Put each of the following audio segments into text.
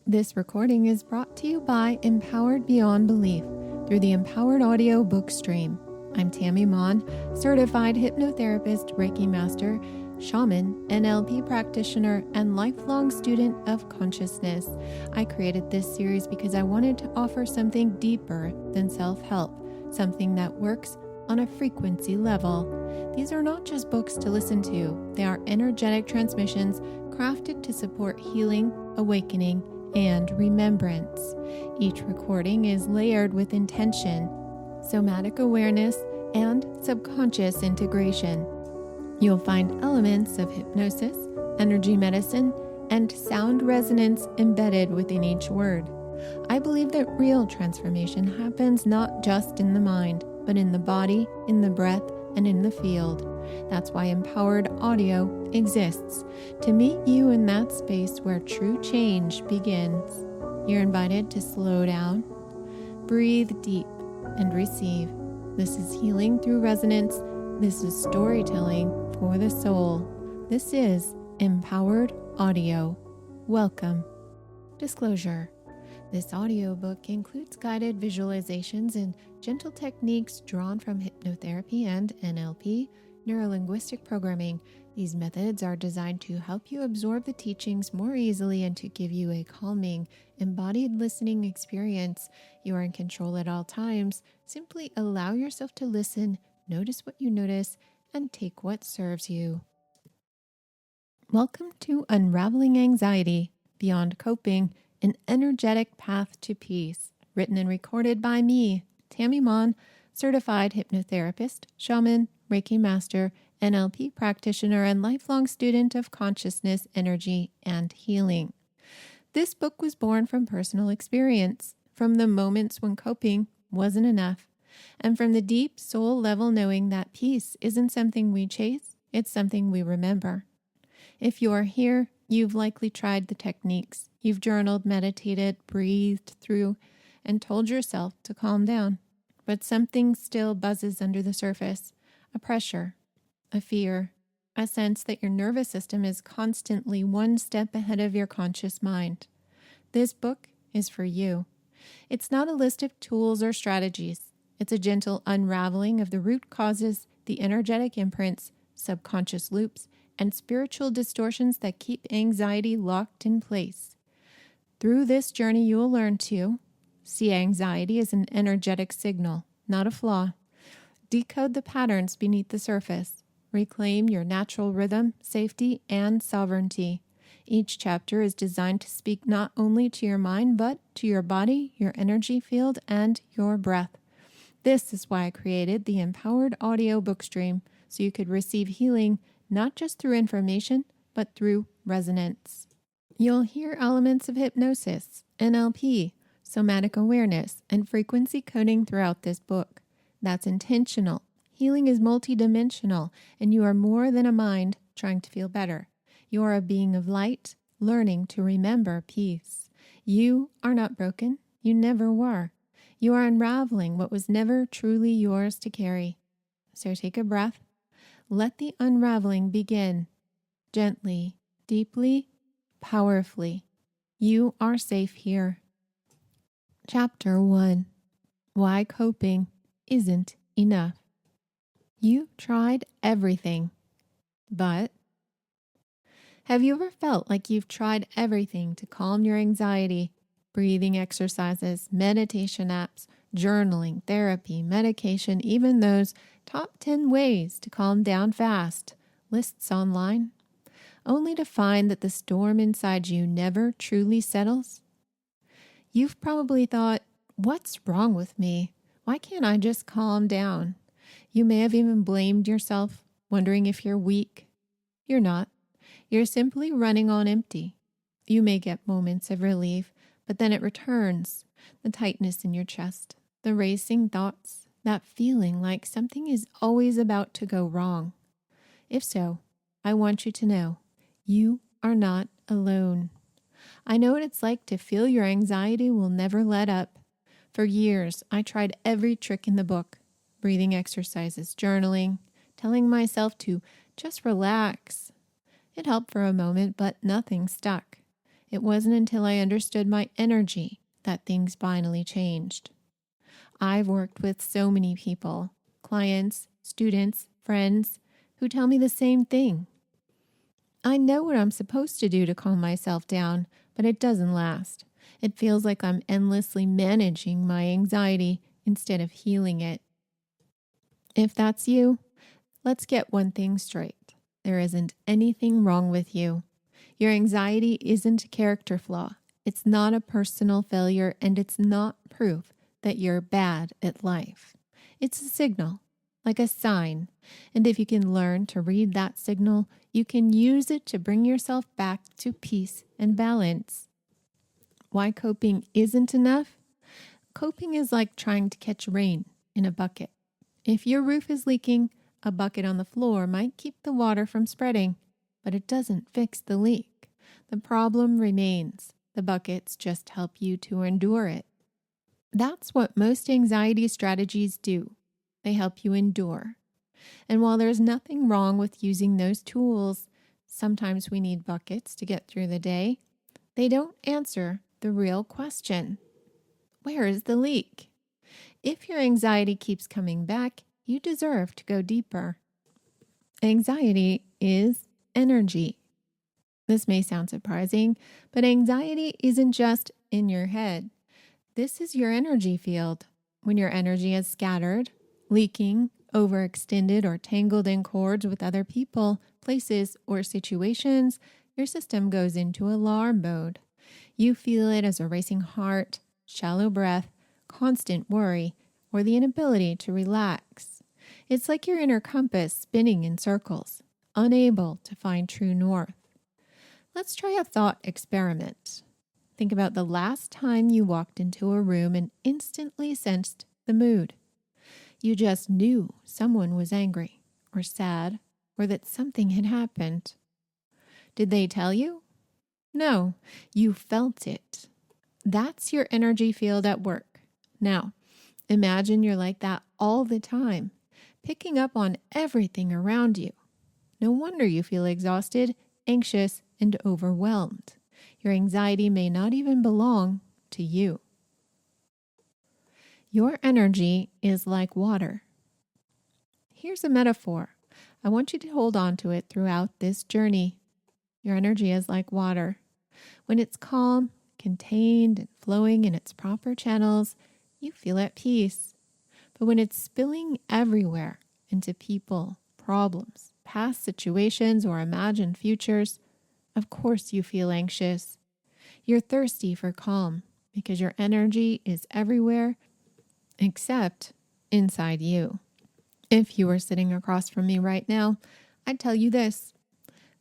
This recording is brought to you by Empowered Beyond Belief through the Empowered Audio Book Stream. I'm Tammy Mon, certified hypnotherapist, Reiki master, shaman, NLP practitioner, and lifelong student of consciousness. I created this series because I wanted to offer something deeper than self-help, something that works on a frequency level. These are not just books to listen to. They are energetic transmissions crafted to support healing, awakening, and remembrance. Each recording is layered with intention, somatic awareness, and subconscious integration. You'll find elements of hypnosis, energy medicine, and sound resonance embedded within each word. I believe that real transformation happens not just in the mind, but in the body, in the breath, and in the field. That's why Empowered Audio exists, to meet you in that space where true change begins. You're invited to slow down, breathe deep, and receive. This is healing through resonance. This is storytelling for the soul. This is Empowered Audio. Welcome. Disclosure. This audiobook includes guided visualizations and gentle techniques drawn from hypnotherapy and NLP, neuro-linguistic programming. These methods are designed to help you absorb the teachings more easily and to give you a calming, embodied listening experience. You are in control at all times. Simply allow yourself to listen, notice what you notice, and take what serves you. Welcome to Unraveling Anxiety, Beyond Coping, an energetic path to peace, written and recorded by me, Tammy Mon, certified hypnotherapist, shaman, Reiki master, NLP practitioner, and lifelong student of consciousness, energy, and healing. This book was born from personal experience, from the moments when coping wasn't enough, and from the deep soul level knowing that peace isn't something we chase, it's something we remember. If you are here, you've likely tried the techniques. You've journaled, meditated, breathed through, and told yourself to calm down. But something still buzzes under the surface. A pressure, a fear, a sense that your nervous system is constantly one step ahead of your conscious mind. This book is for you. It's not a list of tools or strategies. It's a gentle unraveling of the root causes, the energetic imprints, subconscious loops, and spiritual distortions that keep anxiety locked in place. Through this journey, you will learn to see anxiety as an energetic signal, not a flaw. Decode the patterns beneath the surface. Reclaim your natural rhythm, safety, and sovereignty. Each chapter is designed to speak not only to your mind, but to your body, your energy field, and your breath. This is why I created the Empowered Audio Book Stream, so you could receive healing not just through information, but through resonance. You'll hear elements of hypnosis, NLP, somatic awareness, and frequency coding throughout this book. That's intentional. Healing is multidimensional, and you are more than a mind trying to feel better. You are a being of light, learning to remember peace. You are not broken. You never were. You are unraveling what was never truly yours to carry. So take a breath. Let the unraveling begin. Gently, deeply, powerfully. You are safe here. Chapter 1. Why coping isn't enough. You've tried everything, but have you ever felt like you've tried everything to calm your anxiety? Breathing exercises, meditation apps, journaling, therapy, medication, even those top 10 ways to calm down fast, lists online, only to find that the storm inside you never truly settles? You've probably thought, what's wrong with me? Why can't I just calm down? You may have even blamed yourself, wondering if you're weak. You're not. You're simply running on empty. You may get moments of relief, but then it returns. The tightness in your chest, the racing thoughts, that feeling like something is always about to go wrong. If so, I want you to know, you are not alone. I know what it's like to feel your anxiety will never let up. For years, I tried every trick in the book, breathing exercises, journaling, telling myself to just relax. It helped for a moment, but nothing stuck. It wasn't until I understood my energy that things finally changed. I've worked with so many people, clients, students, friends, who tell me the same thing. I know what I'm supposed to do to calm myself down, but it doesn't last. It feels like I'm endlessly managing my anxiety instead of healing it. If that's you, let's get one thing straight. There isn't anything wrong with you. Your anxiety isn't a character flaw. It's not a personal failure, and it's not proof that you're bad at life. It's a signal, like a sign. And if you can learn to read that signal, you can use it to bring yourself back to peace and balance. Why coping isn't enough? Coping is like trying to catch rain in a bucket. If your roof is leaking, a bucket on the floor might keep the water from spreading, but it doesn't fix the leak. The problem remains. The buckets just help you to endure it. That's what most anxiety strategies do. They help you endure. And while there's nothing wrong with using those tools, sometimes we need buckets to get through the day. They don't answer the real question. Where is the leak? If your anxiety keeps coming back, you deserve to go deeper. Anxiety is energy. This may sound surprising, but anxiety isn't just in your head. This is your energy field. When your energy is scattered, leaking, overextended, or tangled in cords with other people, places, or situations, your system goes into alarm mode. You feel it as a racing heart, shallow breath, constant worry, or the inability to relax. It's like your inner compass spinning in circles, unable to find true north. Let's try a thought experiment. Think about the last time you walked into a room and instantly sensed the mood. You just knew someone was angry or sad or that something had happened. Did they tell you? No, you felt it. That's your energy field at work. Now, imagine you're like that all the time, picking up on everything around you. No wonder you feel exhausted, anxious, and overwhelmed. Your anxiety may not even belong to you. Your energy is like water. Here's a metaphor. I want you to hold on to it throughout this journey. Your energy is like water. When it's calm, contained, and flowing in its proper channels, you feel at peace. But when it's spilling everywhere into people, problems, past situations, or imagined futures, of course you feel anxious. You're thirsty for calm because your energy is everywhere except inside you. If you were sitting across from me right now, I'd tell you this.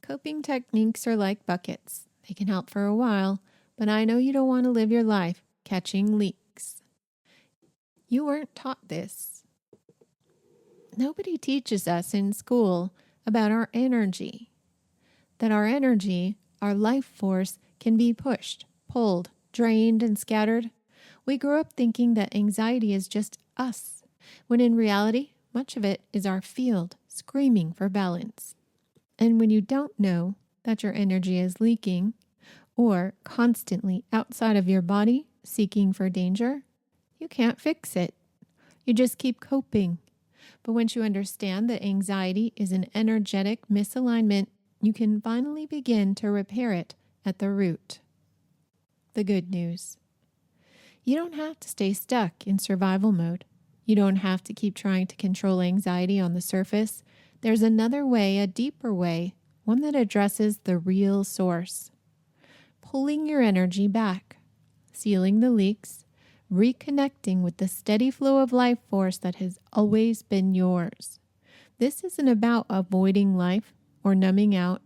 Coping techniques are like buckets. They can help for a while, but I know you don't want to live your life catching leaks. You weren't taught this. Nobody teaches us in school about our energy. That our energy, our life force, can be pushed, pulled, drained, and scattered. We grew up thinking that anxiety is just us, when in reality, much of it is our field screaming for balance. And when you don't know that your energy is leaking or constantly outside of your body seeking for danger, you can't fix it. You just keep coping. But once you understand that anxiety is an energetic misalignment, you can finally begin to repair it at the root. The good news. You don't have to stay stuck in survival mode. You don't have to keep trying to control anxiety on the surface. There's another way, a deeper way, one that addresses the real source. Pulling your energy back, sealing the leaks, reconnecting with the steady flow of life force that has always been yours. This isn't about avoiding life or numbing out.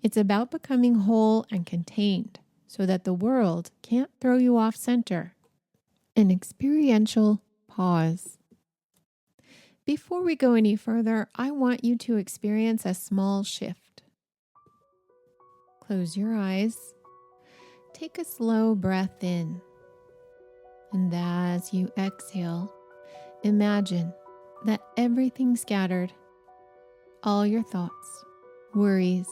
It's about becoming whole and contained so that the world can't throw you off center. An experiential pause. Before we go any further, I want you to experience a small shift. Close your eyes. Take a slow breath in. And as you exhale, imagine that everything scattered, all your thoughts, worries,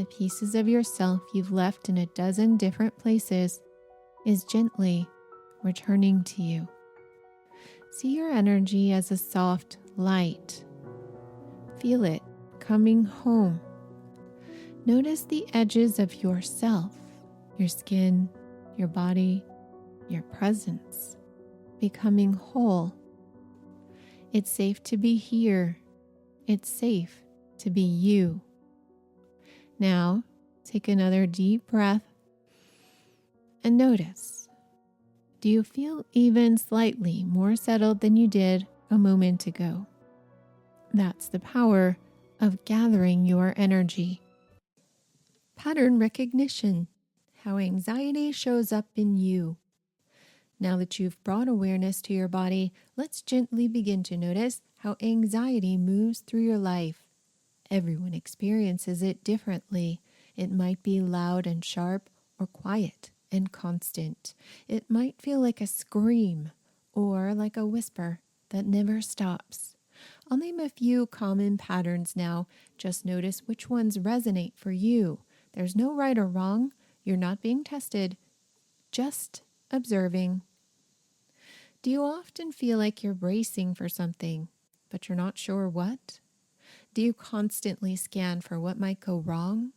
the pieces of yourself you've left in a dozen different places is gently returning to you. See your energy as a soft light. Feel it coming home. Notice the edges of yourself, your skin, your body, your presence, becoming whole. It's safe to be here. It's safe to be you. Now, take another deep breath and notice. Do you feel even slightly more settled than you did a moment ago? That's the power of gathering your energy. Pattern recognition, how anxiety shows up in you. Now that you've brought awareness to your body, let's gently begin to notice how anxiety moves through your life. Everyone experiences it differently. It might be loud and sharp or quiet and constant. It might feel like a scream or like a whisper that never stops. I'll name a few common patterns now. Just notice which ones resonate for you. There's no right or wrong. You're not being tested, just observing. Do you often feel like you're bracing for something, but you're not sure what? Do you constantly scan for what might go wrong?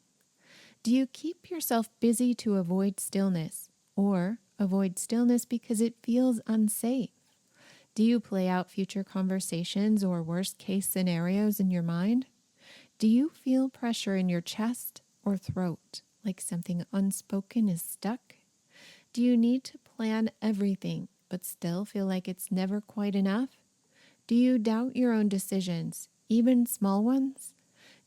Do you keep yourself busy to avoid stillness, or avoid stillness because it feels unsafe? Do you play out future conversations or worst-case scenarios in your mind? Do you feel pressure in your chest or throat, like something unspoken is stuck? Do you need to plan everything, but still feel like it's never quite enough? Do you doubt your own decisions, even small ones?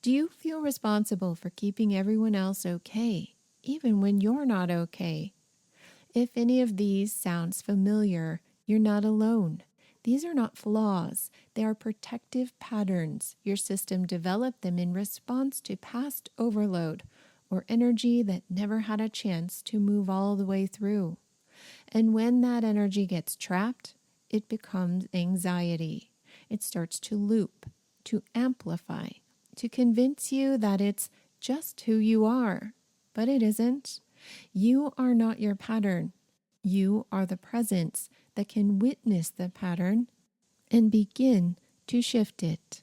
Do you feel responsible for keeping everyone else okay, even when you're not okay? If any of these sounds familiar, you're not alone. These are not flaws. They are protective patterns. Your system developed them in response to past overload or energy that never had a chance to move all the way through. And when that energy gets trapped, it becomes anxiety. It starts to loop, to amplify, to convince you that it's just who you are. But it isn't. You are not your pattern. You are the presence that can witness the pattern and begin to shift it.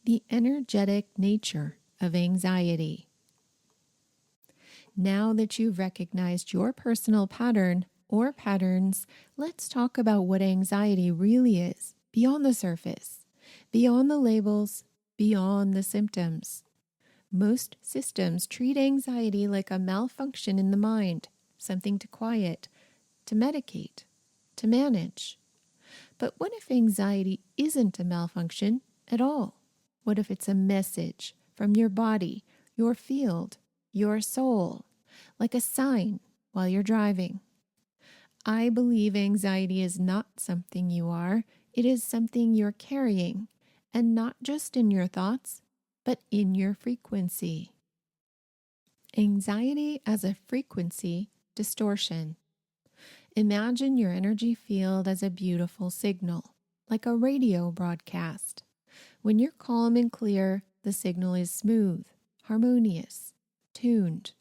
The energetic nature of anxiety. Now that you've recognized your personal pattern or patterns, let's talk about what anxiety really is, beyond the surface, beyond the labels, beyond the symptoms. Most systems treat anxiety like a malfunction in the mind, something to quiet, to medicate, to manage. But what if anxiety isn't a malfunction at all? What if it's a message from your body, your field, your soul, like a sign while you're driving? I believe anxiety is not something you are. It is something you're carrying, and not just in your thoughts, but in your frequency. Anxiety as a frequency distortion. Imagine your energy field as a beautiful signal, like a radio broadcast. When you're calm and clear, the signal is smooth, harmonious, tuned.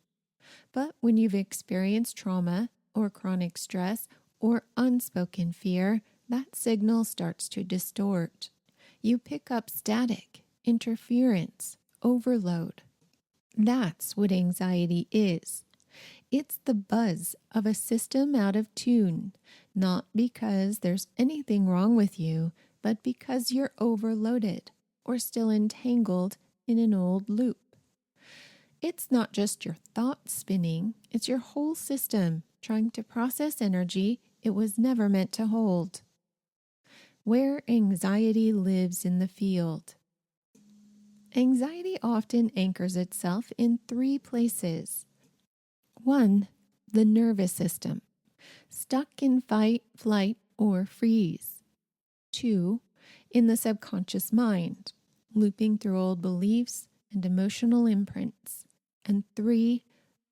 But when you've experienced trauma or chronic stress or unspoken fear, that signal starts to distort. You pick up static, interference, overload. That's what anxiety is. It's the buzz of a system out of tune, not because there's anything wrong with you, but because you're overloaded or still entangled in an old loop. It's not just your thoughts spinning, it's your whole system trying to process energy it was never meant to hold. Where anxiety lives in the field. Anxiety often anchors itself in 3 places. 1, the nervous system, stuck in fight, flight, or freeze. 2, in the subconscious mind, looping through old beliefs and emotional imprints. And 3,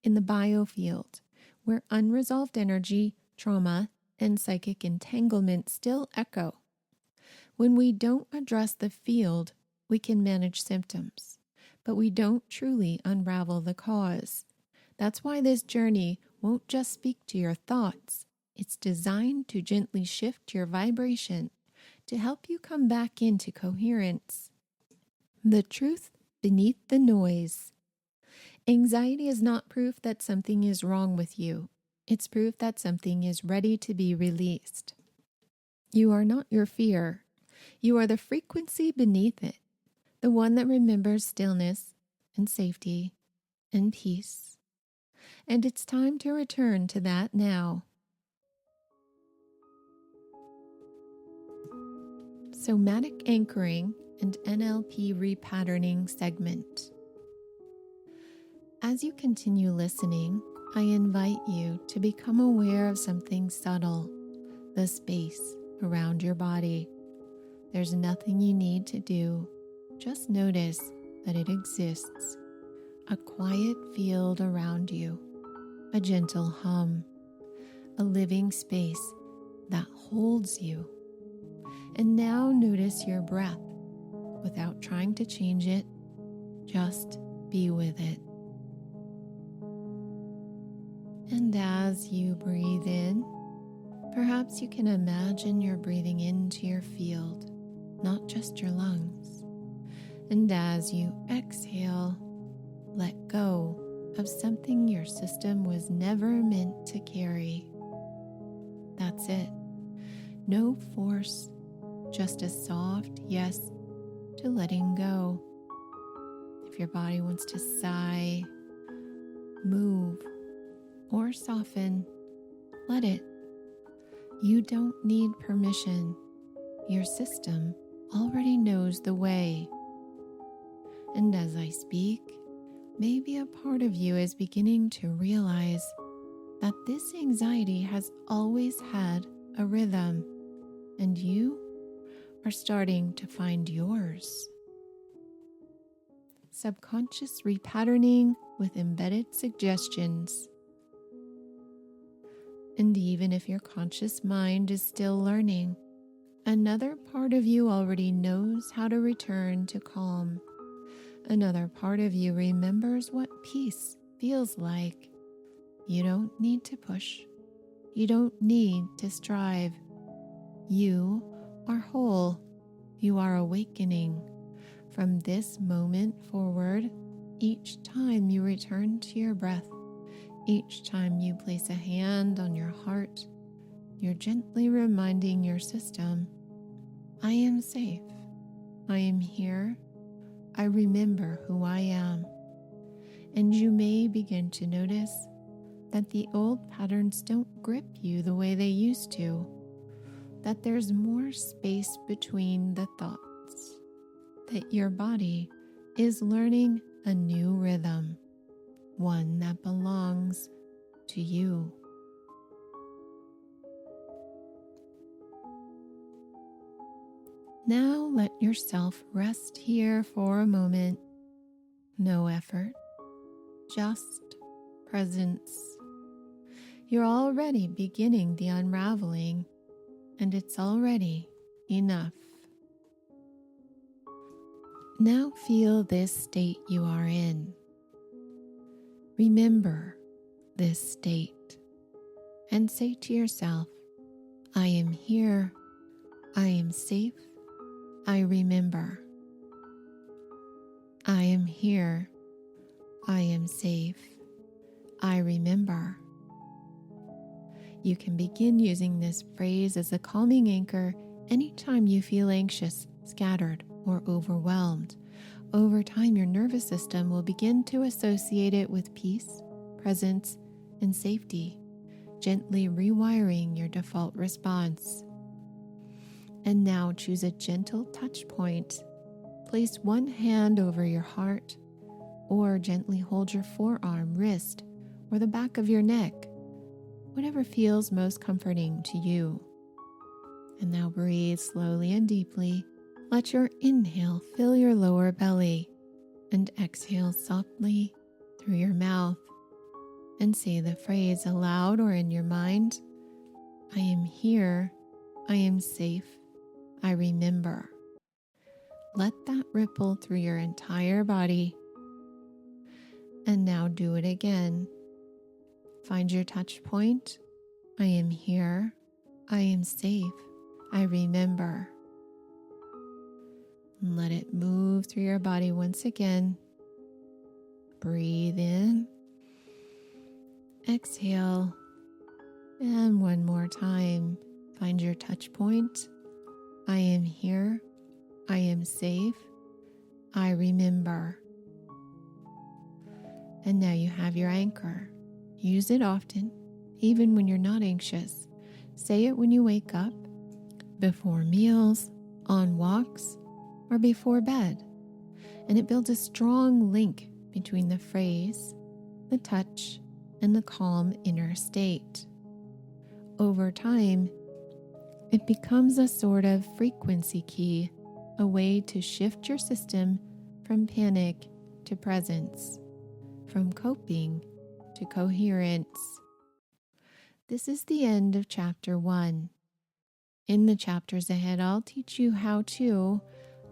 in the biofield, where unresolved energy, trauma, and psychic entanglement still echo. When we don't address the field, we can manage symptoms. but we don't truly unravel the cause. That's why this journey won't just speak to your thoughts. It's designed to gently shift your vibration to help you come back into coherence. The truth beneath the noise. Anxiety is not proof that something is wrong with you. It's proof that something is ready to be released. You are not your fear. You are the frequency beneath it, the one that remembers stillness and safety and peace. And it's time to return to that now. Somatic anchoring and NLP repatterning segment. As you continue listening, I invite you to become aware of something subtle, the space around your body. There's nothing you need to do. Just notice that it exists. A quiet field around you, a gentle hum, a living space that holds you. And now notice your breath without trying to change it. Just be with it. And as you breathe in, perhaps you can imagine you're breathing into your field, not just your lungs. And as you exhale, let go of something your system was never meant to carry. That's it. No force, just a soft yes to letting go. If your body wants to sigh, move, or soften, let it. You don't need permission. Your system already knows the way. And as I speak, maybe a part of you is beginning to realize that this anxiety has always had a rhythm, and you are starting to find yours. Subconscious repatterning with embedded suggestions. And even if your conscious mind is still learning, another part of you already knows how to return to calm. Another part of you remembers what peace feels like. You don't need to push. You don't need to strive. You are whole. You are awakening. From this moment forward, each time you return to your breath, each time you place a hand on your heart, you're gently reminding your system, I am safe. I am here. I remember who I am. And you may begin to notice that the old patterns don't grip you the way they used to, that there's more space between the thoughts, that your body is learning a new rhythm, one that belongs to you. Now let yourself rest here for a moment. No effort, just presence. You're already beginning the unraveling, and it's already enough. Now feel this state you are in. Remember this state and say to yourself, I am here, I am safe, I remember. I am here, I am safe, I remember. You can begin using this phrase as a calming anchor anytime you feel anxious, scattered, or overwhelmed. Over time, your nervous system will begin to associate it with peace, presence, and safety, gently rewiring your default response. And now choose a gentle touch point. Place one hand over your heart, or gently hold your forearm, wrist, or the back of your neck, whatever feels most comforting to you. And now breathe slowly and deeply. Let your inhale fill your lower belly and exhale softly through your mouth. And say the phrase aloud or in your mind, I am here, I am safe, I remember. Let that ripple through your entire body, And now do it again. Find your touch point. I am here. I am safe. I remember. And let it move through your body once again. Breathe in. Exhale. And one more time. Find your touch point. I am here. I am safe. I remember. And now you have your anchor. Use it often, even when you're not anxious. Say it when you wake up, before meals, on walks, or before bed. And it builds a strong link between the phrase, the touch, and the calm inner state. Over time, it becomes a sort of frequency key, a way to shift your system from panic to presence, from coping to coherence. This is the end of chapter 1. In the chapters ahead, I'll teach you how to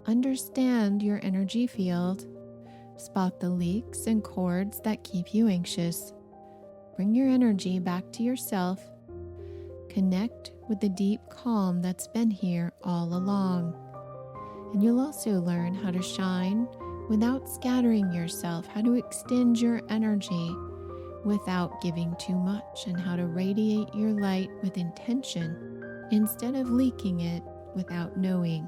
understand your energy field, spot the leaks and cords that keep you anxious, bring your energy back to yourself, connect with the deep calm that's been here all along. And you'll also learn how to shine without scattering yourself, how to extend your energy without giving too much, and how to radiate your light with intention instead of leaking it without knowing.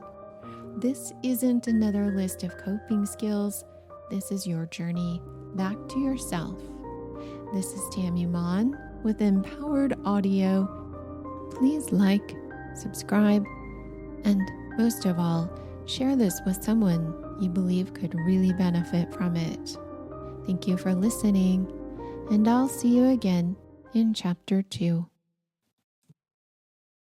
This isn't another list of coping skills. This is your journey back to yourself. This is Tammy Mon with Empowered Audio. Please like, subscribe, and most of all, share this with someone you believe could really benefit from it. Thank you for listening, and I'll see you again in chapter 2.